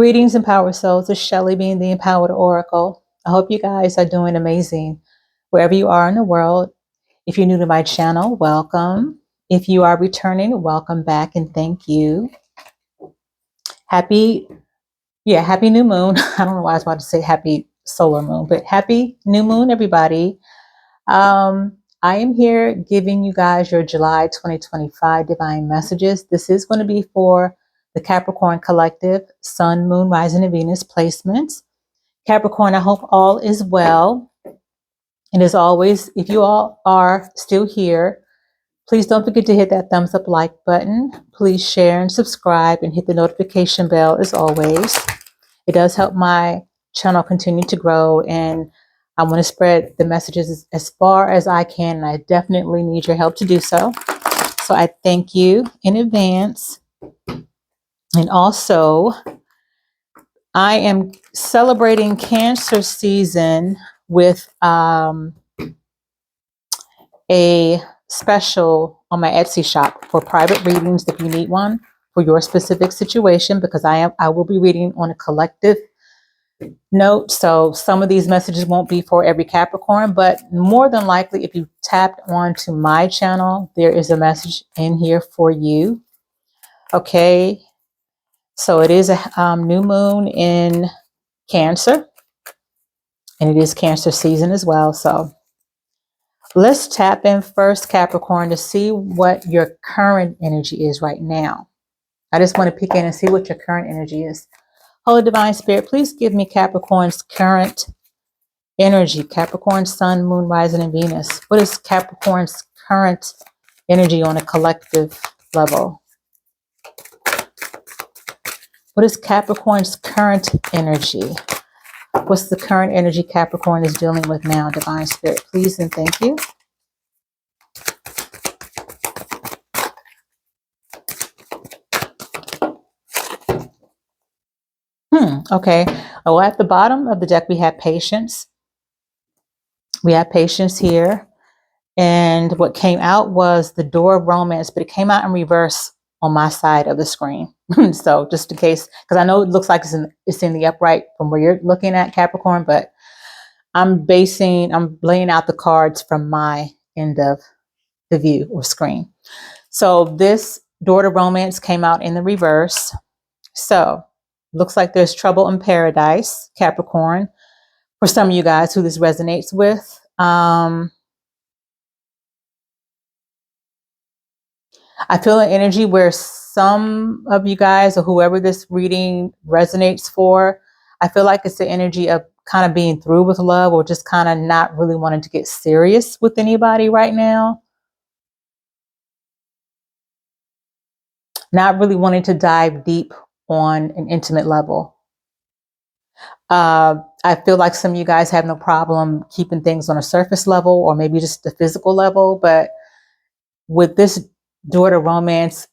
Greetings, Empowered Souls. It's Shelly, being the Empowered Oracle. I hope you guys are doing amazing wherever you are in the world. If you're new to my channel, welcome. If you are returning, welcome back and thank you. Happy new moon. I don't know why I was about to say happy solar moon, but happy new moon, everybody. I am here giving you guys your July 2025 divine messages. This is going to be for the Capricorn collective, Sun, Moon, Rising, and Venus placements. Capricorn, I hope all is well. And as always, if you all are still here, please don't forget to hit that thumbs up like button. Please share and subscribe and hit the notification bell as always. It does help my channel continue to grow, and I want to spread the messages as far as I can, and I definitely need your help to do so. So I thank you in advance. And also, I am celebrating Cancer season with a special on my Etsy shop for private readings if you need one for your specific situation, because I will be reading on a collective note. So some of these messages won't be for every Capricorn, but more than likely, if you tapped onto my channel, there is a message in here for you. Okay. So it is a new moon in Cancer, and it is Cancer season as well. So let's tap in first, Capricorn, to see what your current energy is right now. I just want to peek in and see what your current energy is. Holy Divine Spirit, please give me Capricorn's current energy. Capricorn, Sun, Moon, Rising, and Venus. What is Capricorn's current energy on a collective level? What is Capricorn's current energy? What's the current energy Capricorn is dealing with now, Divine Spirit? Please and thank you. Okay. Oh, at the bottom of the deck, we have patience. We have patience here. And what came out was the door of romance, but it came out in reverse on my side of the screen. So just in case, because I know it looks like it's in the upright from where you're looking at, Capricorn, but I'm laying out the cards from my end of the view or screen. So this door to romance came out in the reverse. So looks like there's trouble in paradise, Capricorn, for some of you guys who this resonates with. I feel an energy where some of you guys, or whoever this reading resonates for, I feel like it's the energy of kind of being through with love, or just kind of not really wanting to get serious with anybody right now. Not really wanting to dive deep on an intimate level. I feel like some of you guys have no problem keeping things on a surface level, or maybe just the physical level. But with this door to romance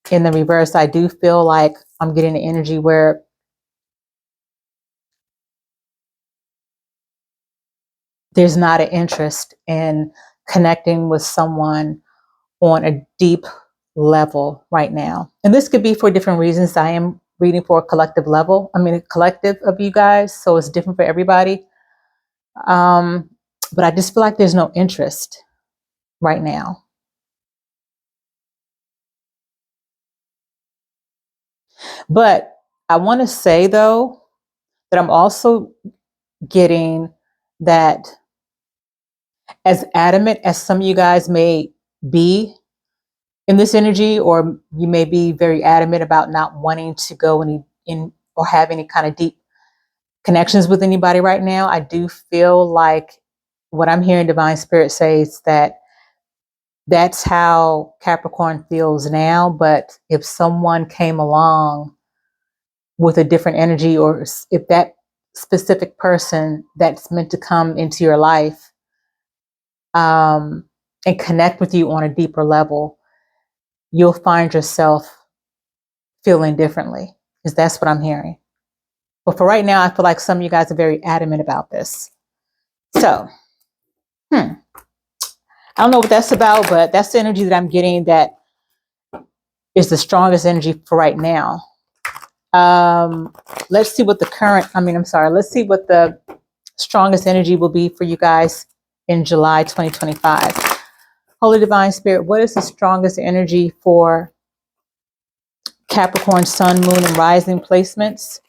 in the reverse, I do feel like I'm getting the energy where there's not an interest in connecting with someone on a deep level right now. And this could be for different reasons. I am reading for a collective level. I mean, a collective of you guys. So it's different for everybody. But I just feel like there's no interest right now. But I want to say, though, that I'm also getting that as adamant as some of you guys may be in this energy, or you may be very adamant about not wanting to go in or have any kind of deep connections with anybody right now, I do feel like what I'm hearing Divine Spirit says that that's how Capricorn feels now. But if someone came along with a different energy, or if that specific person that's meant to come into your life and connect with you on a deeper level, you'll find yourself feeling differently, because that's what I'm hearing. But for right now, I feel like some of you guys are very adamant about this. So, I don't know what that's about, but that's the energy that I'm getting that is the strongest energy for right now. Let's see what let's see what the strongest energy will be for you guys in July 2025. Holy Divine Spirit, what is the strongest energy for Capricorn, Sun, Moon, and Rising placements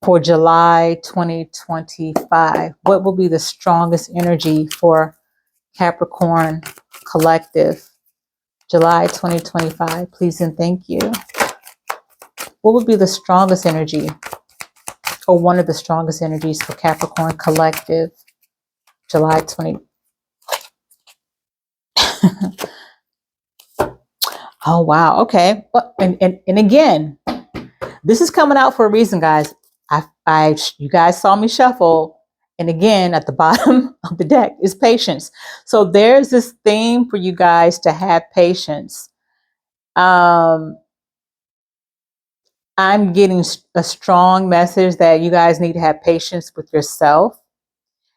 for July 2025? What will be the strongest energy for Capricorn Collective, July 2025? Please and thank you. What would be the strongest energy, or one of the strongest energies for Capricorn Collective, July 20? Oh, wow. Okay. Well, and again, this is coming out for a reason, guys. You guys saw me shuffle. And again, at the bottom of the deck is patience. So there's this theme for you guys to have patience. I'm getting a strong message that you guys need to have patience with yourself.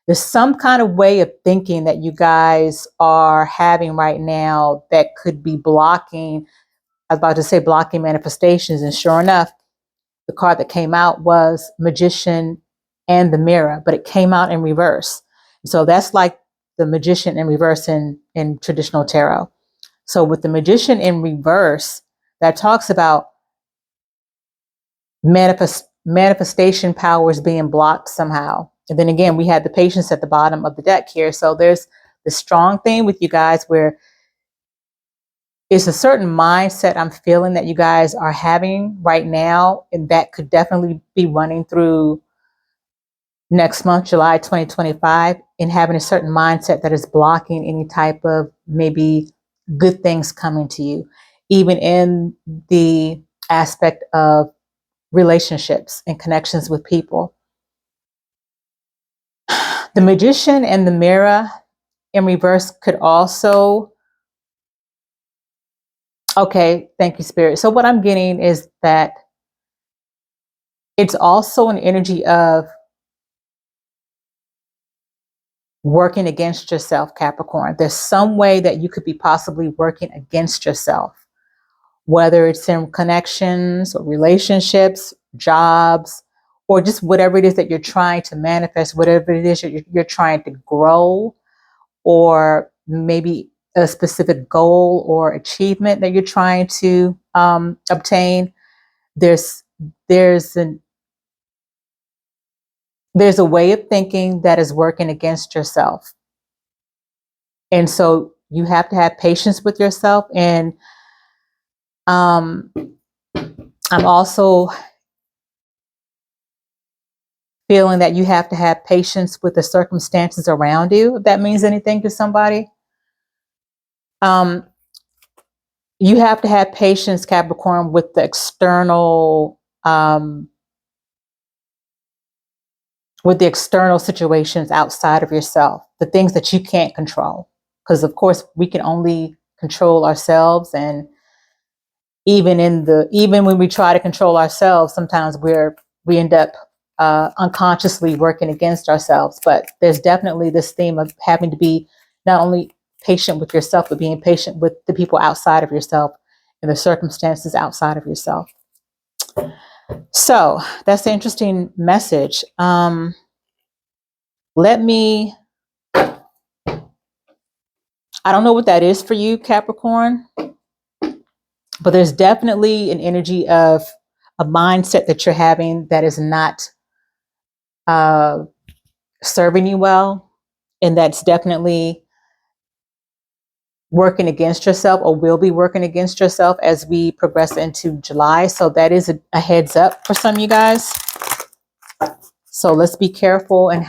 There's some kind of way of thinking that you guys are having right now that could be blocking. I was about to say blocking manifestations. And sure enough, the card that came out was Magician and the Mirror, but it came out in reverse. So that's like the Magician in reverse in traditional tarot. So with the Magician in reverse, that talks about manifestation powers being blocked somehow. And then again, we had the Patience at the bottom of the deck here. So there's the strong thing with you guys where it's a certain mindset I'm feeling that you guys are having right now, and that could definitely be running through next month, July 2025, and having a certain mindset that is blocking any type of maybe good things coming to you, even in the aspect of relationships and connections with people. The Magician and the Mirror in reverse could also... Okay, thank you, Spirit. So what I'm getting is that it's also an energy of working against yourself, Capricorn. There's some way that you could be possibly working against yourself, whether it's in connections or relationships, jobs, or just whatever it is that you're trying to manifest, whatever it is you're trying to grow, or maybe a specific goal or achievement that you're trying to obtain. There's a way of thinking that is working against yourself. And so you have to have patience with yourself. And I'm also feeling that you have to have patience with the circumstances around you, if that means anything to somebody. You have to have patience, Capricorn, with the external situations outside of yourself, the things that you can't control. Because of course we can only control ourselves, and even when we try to control ourselves, sometimes we end up unconsciously working against ourselves. But there's definitely this theme of having to be not only patient with yourself, but being patient with the people outside of yourself and the circumstances outside of yourself. So that's the interesting message. I don't know what that is for you, Capricorn, but there's definitely an energy of a mindset that you're having that is not serving you well. And that's definitely working against yourself, or will be working against yourself as we progress into July. So that is a heads up for some of you guys. So let's be careful in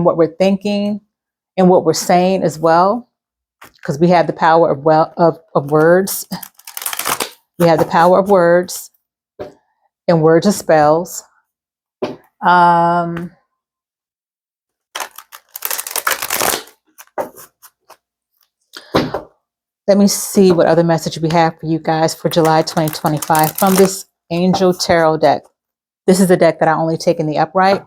what we're thinking and what we're saying as well, because we have the power of words. We have the power of words, and words are spells. Let me see what other message we have for you guys for July 2025 from this Angel Tarot deck. This is a deck that I only take in the upright.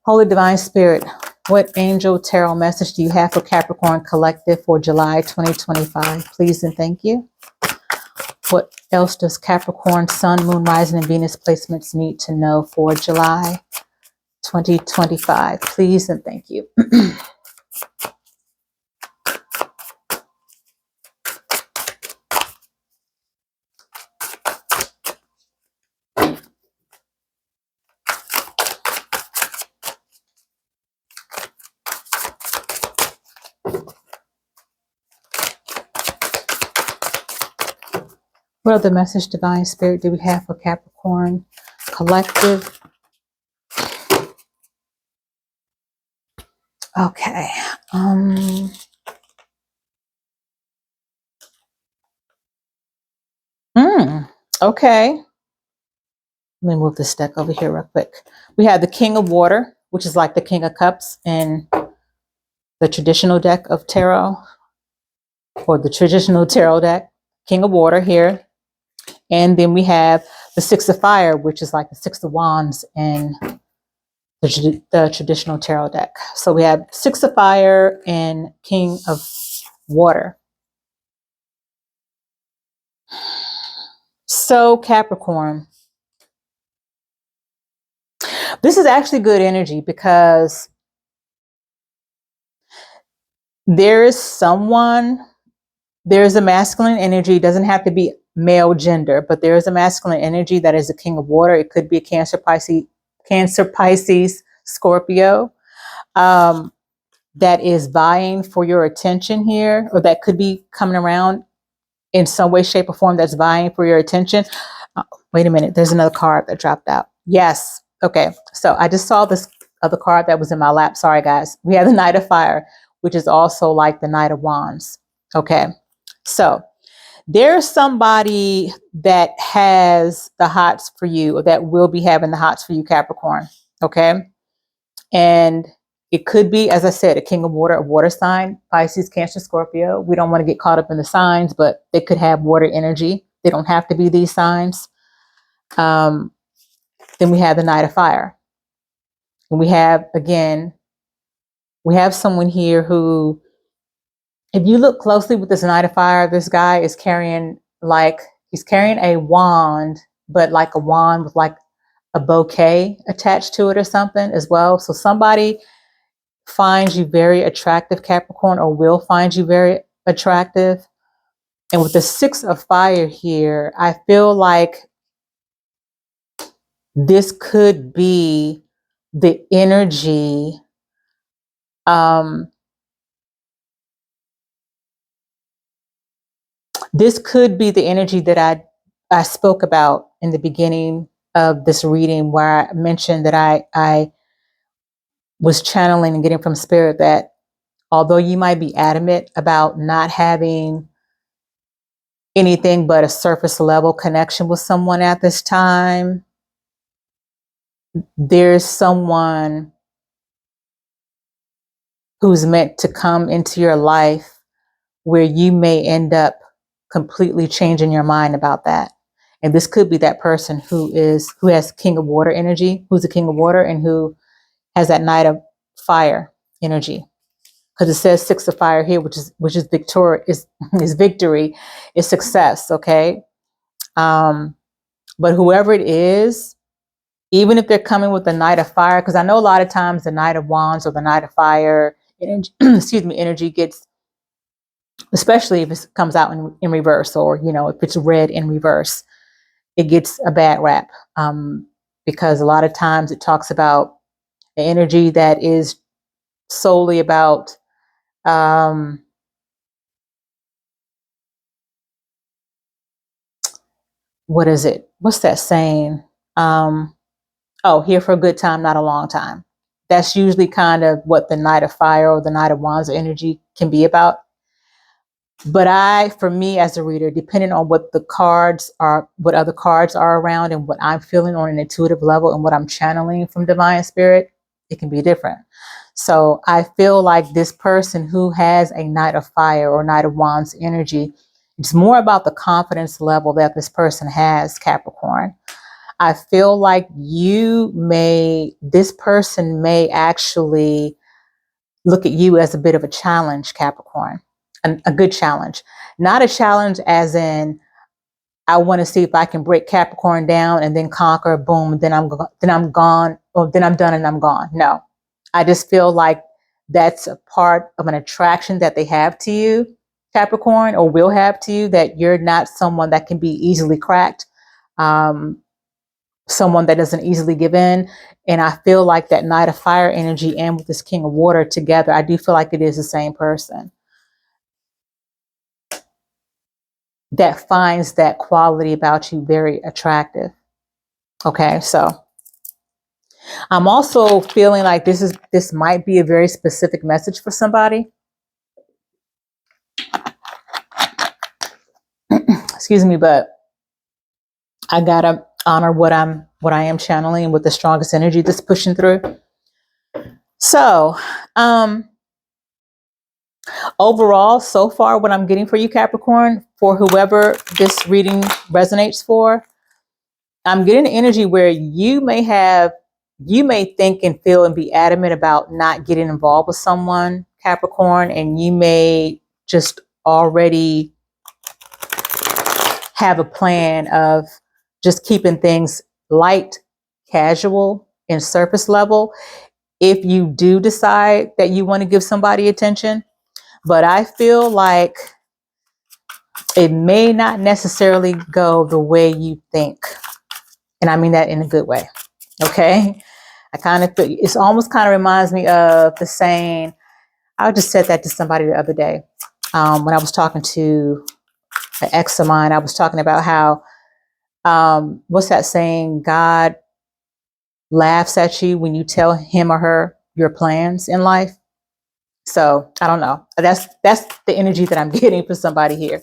Holy Divine Spirit, what Angel Tarot message do you have for Capricorn Collective for July 2025? Please and thank you. What else does Capricorn, Sun, Moon, Rising, and Venus placements need to know for July 2025? Please and thank you. What other message, Divine Spirit, do we have for Capricorn Collective? Okay. Okay. Let me move this deck over here real quick. We have the King of Water, which is like the King of Cups in the traditional deck of tarot, or the traditional tarot deck. King of Water here. And then we have the Six of Fire, which is like the Six of Wands in the traditional tarot deck. So we have Six of Fire and King of Water. So Capricorn, this is actually good energy because there's a masculine energy. It doesn't have to be male gender, but there is a masculine energy that is the King of Water. It could be a Cancer, Pisces, Scorpio, that is vying for your attention here, or that could be coming around in some way, shape, or form that's vying for your attention. Wait a minute. There's another card that dropped out. Yes. Okay. So I just saw this other card that was in my lap. Sorry, guys. We have the Knight of Fire, which is also like the Knight of Wands. Okay. So there's somebody that has the hots for you, or that will be having the hots for you, Capricorn. Okay. And it could be, as I said, a King of Water, a water sign, Pisces, Cancer, Scorpio. We don't want to get caught up in the signs, but they could have water energy. They don't have to be these signs. Then we have the Knight of Fire. And we have, again, we have someone here who, if you look closely with this Knight of Fire, this guy is carrying he's carrying a wand, but like a wand with like a bouquet attached to it or something as well. So somebody finds you very attractive, Capricorn, or will find you very attractive. And with the Six of Fire here, I feel like this could be the energy this could be the energy that I spoke about in the beginning of this reading, where I mentioned that I was channeling and getting from Spirit that although you might be adamant about not having anything but a surface level connection with someone at this time, there's someone who's meant to come into your life where you may end up completely changing your mind about that. And this could be that person who has King of Water energy, who's a King of Water, and who has that Knight of Fire energy. Because it says Six of Fire here, which is victory, is victory, is success. Okay. But whoever it is, even if they're coming with the Knight of Fire, because I know a lot of times the Knight of Wands or the Knight of Fire energy, energy gets, especially if it comes out in reverse, or, if it's read in reverse, it gets a bad rap. Because a lot of times it talks about the energy that is solely about, what is it? What's that saying? Here for a good time, not a long time. That's usually kind of what the Knight of Fire or the Knight of Wands energy can be about. But for me as a reader, depending on what the cards are, what other cards are around, and what I'm feeling on an intuitive level, and what I'm channeling from Divine Spirit, it can be different. So I feel like this person who has a Knight of Fire or Knight of Wands energy, it's more about the confidence level that this person has, Capricorn. I feel like this person may actually look at you as a bit of a challenge, Capricorn, a good challenge. Not a challenge as in, I want to see if I can break Capricorn down and then conquer, boom, then I'm gone, or then I'm done and I'm gone. No, I just feel like that's a part of an attraction that they have to you, Capricorn, or will have to you, that you're not someone that can be easily cracked, someone that doesn't easily give in. And I feel like that Knight of Fire energy and with this King of Water together, I do feel like it is the same person that finds that quality about you very attractive. Okay, so I'm also feeling like this might be a very specific message for somebody. Excuse me, but I gotta honor what I am channeling with the strongest energy that's pushing through. So, overall, so far, what I'm getting for you, Capricorn, for whoever this reading resonates for, I'm getting an energy where you may think and feel and be adamant about not getting involved with someone, Capricorn, and you may just already have a plan of just keeping things light, casual, and surface level if you do decide that you want to give somebody attention. But I feel like it may not necessarily go the way you think. And I mean that in a good way. Okay. I kind of feel it's almost kind of reminds me of the saying. I just said that to somebody the other day when I was talking to an ex of mine. I was talking about how what's that saying? God laughs at you when you tell him or her your plans in life. So I don't know. That's the energy that I'm getting for somebody here.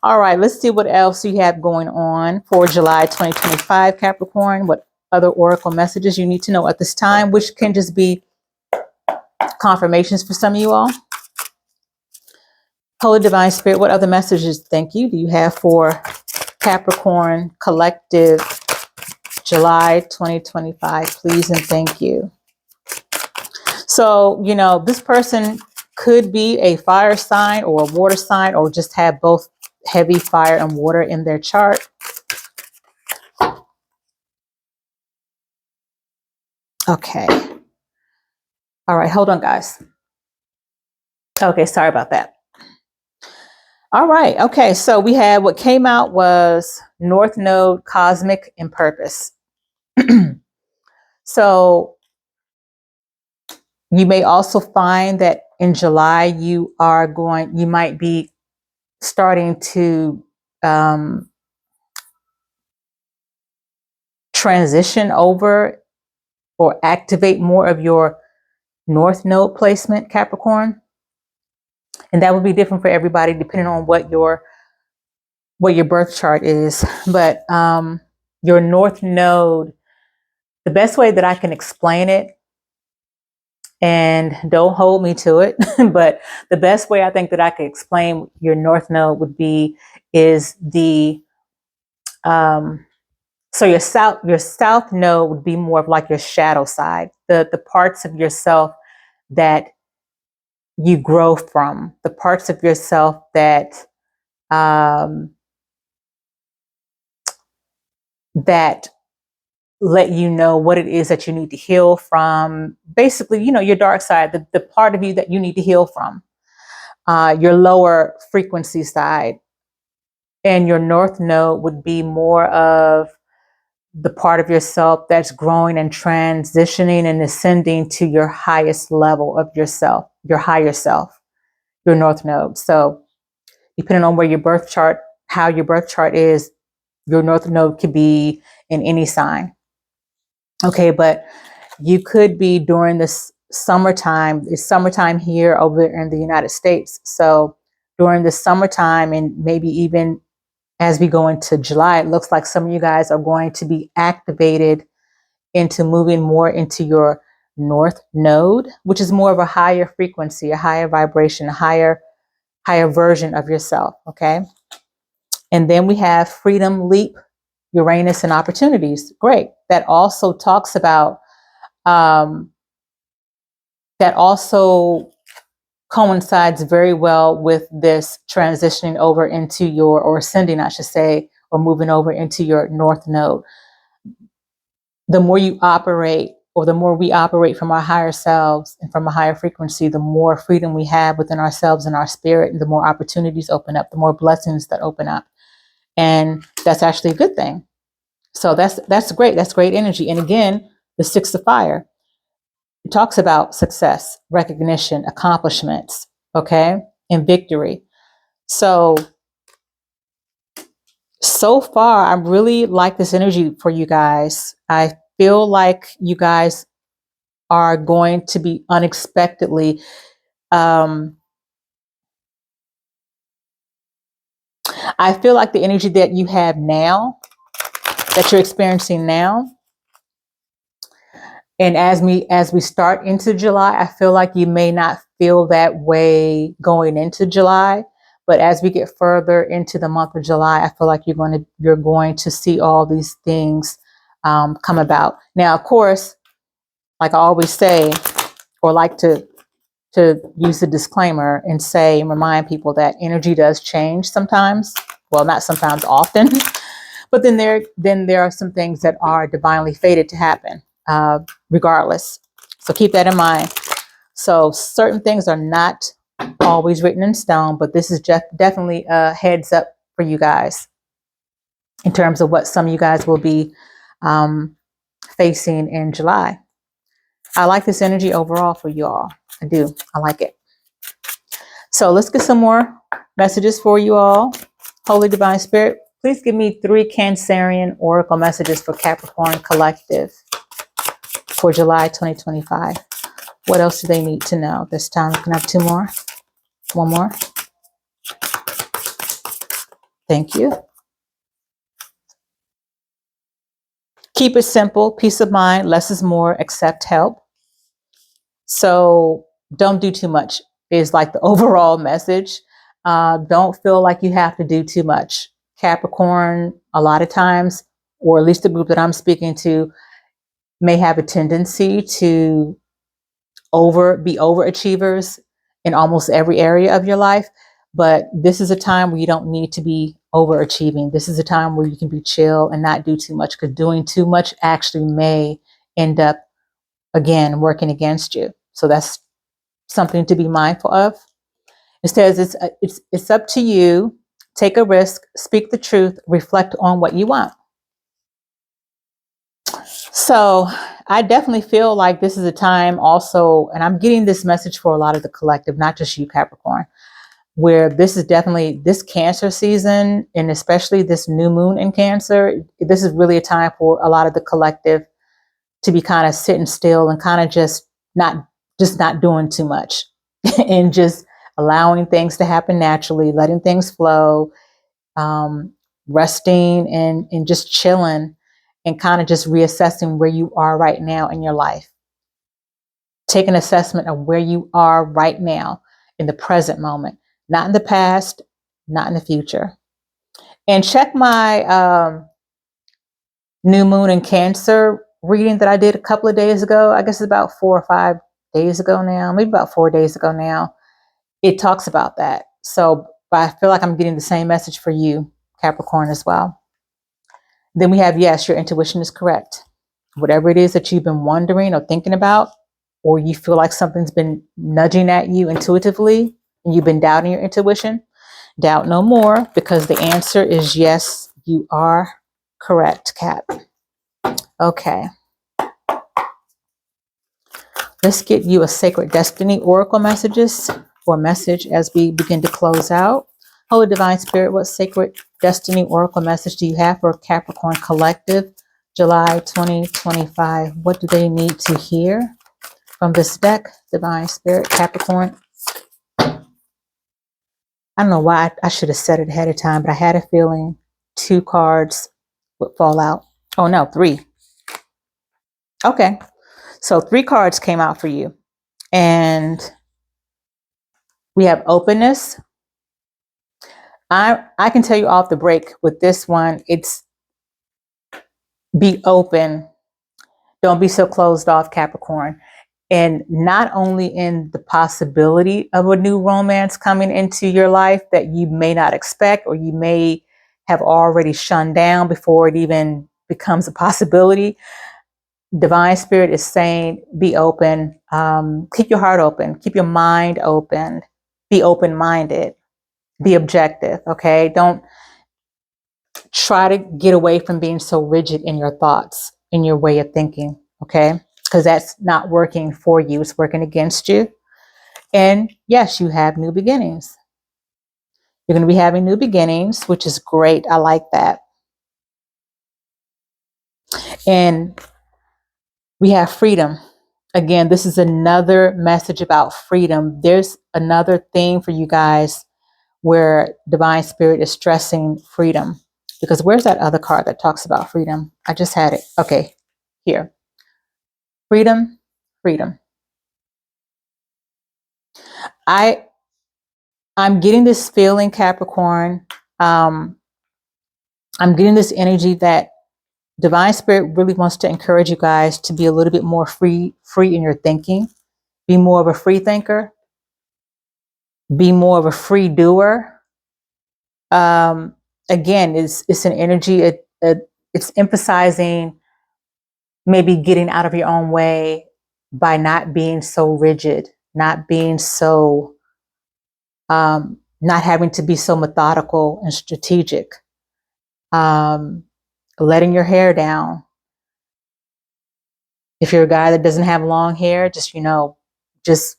All right, let's see what else you have going on for July 2025, Capricorn. What other oracle messages you need to know at this time, which can just be confirmations for some of you all. Holy Divine Spirit, what other messages, thank you, do you have for Capricorn Collective July 2025, please and thank you. So, this person could be a fire sign or a water sign, or just have both heavy fire and water in their chart. Okay. All right, hold on, guys. Okay, sorry about that. All right, okay, so we had what came out was North Node, Cosmic, and Purpose. So you may also find that in July you might be starting to transition over or activate more of your North Node placement, Capricorn. And that would be different for everybody depending on what your birth chart is. But your North Node, the best way that I can explain it, and don't hold me to it, but the best way I think that I could explain your North Node would be is so your South Node would be more of like your shadow side, the parts of yourself that you grow from, the parts of yourself that that let you know what it is that you need to heal from. Basically, your dark side, the part of you that you need to heal from, your lower frequency side. And your North Node would be more of the part of yourself that's growing and transitioning and ascending to your highest level of yourself, your higher self, your North Node. So depending on where your birth chart, how your birth chart is, your North Node could be in any sign. Okay, but you could be during this summertime. It's summertime here over in the United States. So during the summertime, and maybe even as we go into July, it looks like some of you guys are going to be activated into moving more into your North Node, which is more of a higher frequency, a higher vibration, a higher version of yourself. Okay. And then we have Freedom, Leap, Uranus, and Opportunities. Great. That also talks about, that also coincides very well with this transitioning over into or ascending, I should say, or moving over into your north node. The more you operate, or the more we operate from our higher selves and from a higher frequency, the more freedom we have within ourselves and our spirit, and the more opportunities open up, the more blessings that open up. And that's actually a good thing. So that's great. That's great energy. And again, the Six of Fire, it talks about success, recognition, accomplishments, okay, and victory. So far, I really like this energy for you guys. I feel like you guys are going to be unexpectedly, I feel like the energy that you have now, that you're experiencing now, and as we start into July, I feel like you may not feel that way going into July, but as we get further into the month of July, I feel like you're going to see all these things come about. Now, of course, like I always say, or like to use the disclaimer and say and remind people that energy does change sometimes. Well, not sometimes, often. But then there are some things that are divinely fated to happen, regardless. So keep that in mind. So certain things are not always written in stone, but this is definitely a heads up for you guys in terms of what some of you guys will be facing in July. I like this energy overall for you all. I do. I like it. So let's get some more messages for you all. Holy Divine Spirit, please give me 3 Cancerian Oracle messages for Capricorn Collective for July 2025. What else do they need to know this time? Can I have 2 more? 1 more? Thank you. Keep it simple. Peace of mind. Less is more. Accept help. So don't do too much is like the overall message. Don't feel like you have to do too much. Capricorn, a lot of times, or at least the group that I'm speaking to, may have a tendency to be overachievers in almost every area of your life. But this is a time where you don't need to be overachieving. This is a time where you can be chill and not do too much, because doing too much actually may end up, again, working against you. So that's something to be mindful of. It says it's up to you. Take a risk, speak the truth, reflect on what you want. So I definitely feel like this is a time also, and I'm getting this message for a lot of the collective, not just you, Capricorn, where this is definitely this Cancer season, and especially this new moon in Cancer. This is really a time for a lot of the collective to be kind of sitting still and kind of just not doing too much and just allowing things to happen naturally, letting things flow, resting and just chilling, and kind of just reassessing where you are right now in your life. Take an assessment of where you are right now in the present moment, not in the past, not in the future. And check my new moon in Cancer reading that I did a couple of days ago. I guess it's about 4 or 5 days ago now, maybe about 4 days ago now. It talks about that. So, but I feel like I'm getting the same message for you, Capricorn, as well. Then we have, yes, your intuition is correct. Whatever it is that you've been wondering or thinking about, or you feel like something's been nudging at you intuitively, and you've been doubting your intuition, doubt no more, because the answer is yes, you are correct, Cap. Okay. Let's get you a Sacred Destiny Oracle message as we begin to close out. Holy Divine Spirit, what Sacred Destiny Oracle message do you have for Capricorn Collective, July 2025? What do they need to hear from this deck, Divine Spirit, Capricorn? I don't know why I should have said it ahead of time, but I had a feeling 2 cards would fall out. Oh no, 3. Okay. So 3 cards came out for you. And we have openness. I can tell you off the break with this one, it's be open. Don't be so closed off, Capricorn. And not only in the possibility of a new romance coming into your life that you may not expect, or you may have already shunned down before it even becomes a possibility. Divine Spirit is saying, be open, keep your heart open, keep your mind open, be open-minded, be objective, okay? Don't try to get away from being so rigid in your thoughts, in your way of thinking, okay? Because that's not working for you, it's working against you. And yes, you have new beginnings. You're going to be having new beginnings, which is great. I like that. And we have freedom. Again, this is another message about freedom. There's another thing for you guys where Divine Spirit is stressing freedom. Because where's that other card that talks about freedom? I just had it. Okay, here. Freedom, freedom. I'm getting this feeling, Capricorn. I'm getting this energy that Divine Spirit really wants to encourage you guys to be a little bit more free in your thinking. Be more of a free thinker. Be more of a free doer. Again, it's an energy. It's emphasizing maybe getting out of your own way by not being so rigid, not being so, not having to be so methodical and strategic. Letting your hair down. If you're a guy that doesn't have long hair, just just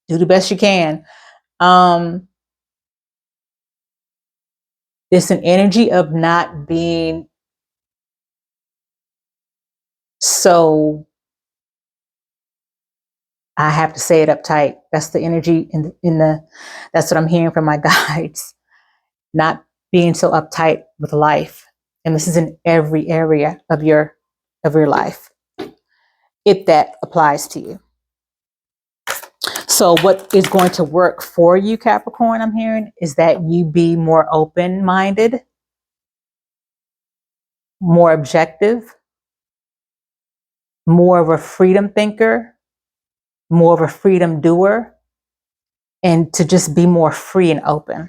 do the best you can. It's an energy of not being so, I have to say it uptight. That's the energy that's what I'm hearing from my guides. Not being so uptight with life. And this is in every area of your life, if that applies to you. So what is going to work for you, Capricorn, I'm hearing, is that you be more open-minded, more objective, more of a freedom thinker, more of a freedom doer, and to just be more free and open.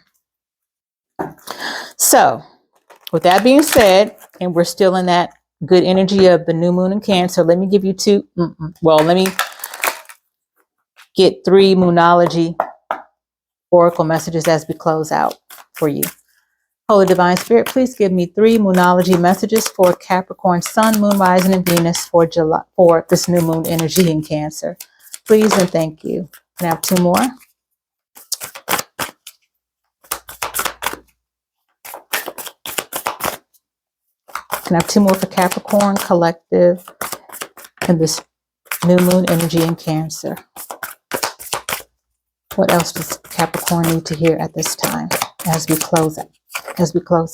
So with that being said, and we're still in that good energy of the new moon in Cancer, let me give you let me get 3 Moonology Oracle messages as we close out for you. Holy Divine Spirit, please give me 3 Moonology messages for Capricorn, Sun, Moon, Rising, and Venus for July, for this new moon energy in Cancer. Please and thank you. Can I have 2 more? Can I have 2 more for Capricorn, Collective, and this new moon energy in Cancer? What else does Capricorn need to hear at this time as we close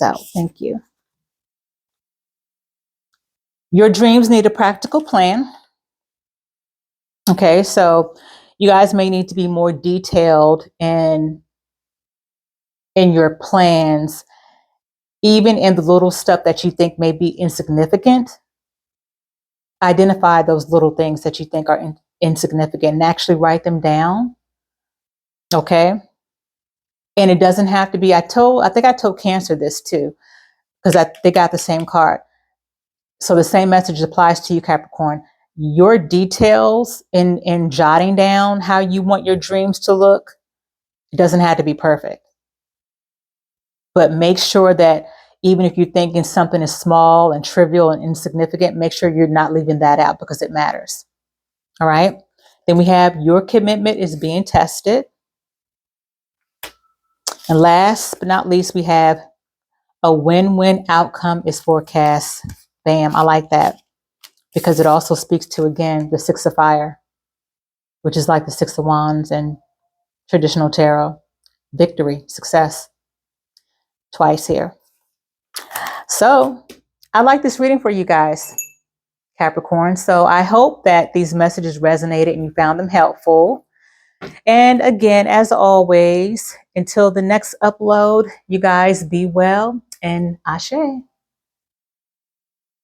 out? Thank you. Your dreams need a practical plan. Okay, so you guys may need to be more detailed in your plans, even in the little stuff that you think may be insignificant. Identify those little things that you think are insignificant and actually write them down. Okay. And it doesn't have to be, I think I told Cancer this too, because they got the same card. So the same message applies to you, Capricorn. Your details in jotting down how you want your dreams to look, it doesn't have to be perfect. But make sure that even if you're thinking something is small and trivial and insignificant, make sure you're not leaving that out because it matters. All right. Then we have your commitment is being tested. And last but not least, we have a win-win outcome is forecast. Bam. I like that because it also speaks to, again, the 6 of fire, which is like the 6 of wands and traditional tarot. Victory, success, twice here. So I like this reading for you guys, Capricorn. So I hope that these messages resonated and you found them helpful. And again, as always, until the next upload, you guys be well and ashe.